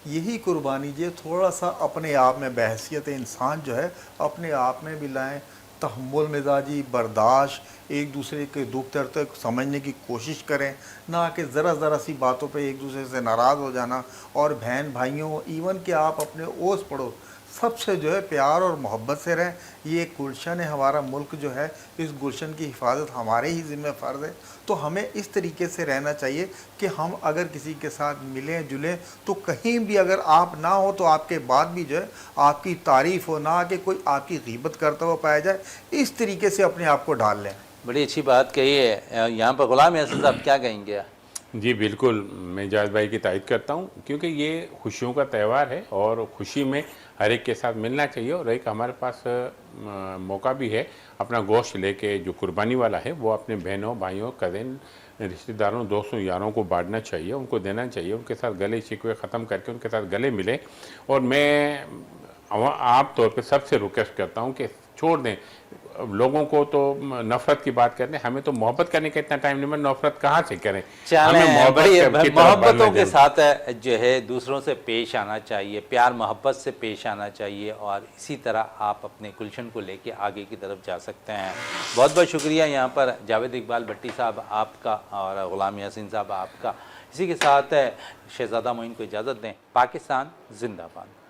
यही कुर्बानी जो थोड़ा सा अपने आप में बहसियत इंसान जो है अपने आप में भी लाएँ, तहम्मुल मिजाजी, बर्दाश्त, एक दूसरे के दुख दर्द तक समझने की कोशिश करें, ना कि ज़रा सी बातों पे एक दूसरे से नाराज़ हो जाना। और बहन भाइयों, इवन कि आप अपने ओस पड़ोस सबसे जो है प्यार और मोहब्बत से रहें। ये एक गुलशन है, हमारा मुल्क जो है, इस गुलशन की हिफाजत हमारे ही ज़िम्मे फ़र्ज़ है। तो हमें इस तरीके से रहना चाहिए कि हम अगर किसी के साथ मिलें जुलें तो कहीं भी अगर आप ना हो तो आपके बाद भी जो है आपकी तारीफ़ हो, ना कि कोई आपकी ग़ीबत करता हुआ पाया जाए। इस तरीके से अपने आप को ढाल लें। बड़ी अच्छी बात कही है। यहाँ पर गुलाम यासिन साहब क्या कहेंगे? जी बिल्कुल, मैं जावेद भाई की तारीफ़ करता हूँ क्योंकि ये खुशियों का त्यौहार है और खुशी में हर एक के साथ मिलना चाहिए। और एक हमारे पास मौका भी है अपना गोश्त लेके जो कुर्बानी वाला है वो अपने बहनों भाइयों कज़िन रिश्तेदारों दोस्तों यारों को बांटना चाहिए, उनको देना चाहिए, उनके साथ गले शिकवे ख़त्म करके उनके साथ गले मिले। और मैं आम तौर पे सबसे रिक्वेस्ट करता हूँ कि छोड़ दें लोगों को तो नफरत की बात करते हैं, हमें तो मोहब्बत करने का इतना टाइम नहीं, नफरत कहाँ से करें। हमें मोहब्बतों के साथ जो है दूसरों से पेश आना चाहिए, प्यार मोहब्बत से पेश आना चाहिए और इसी तरह आप अपने गुलशन को लेके आगे की तरफ जा सकते हैं। बहुत बहुत शुक्रिया यहाँ पर जावेद इकबाल भट्टी साहब आपका और गुलाम यासीन साहब आपका। इसी के साथ शहजादा मोइन को इजाज़त दें। पाकिस्तान जिंदाबाद।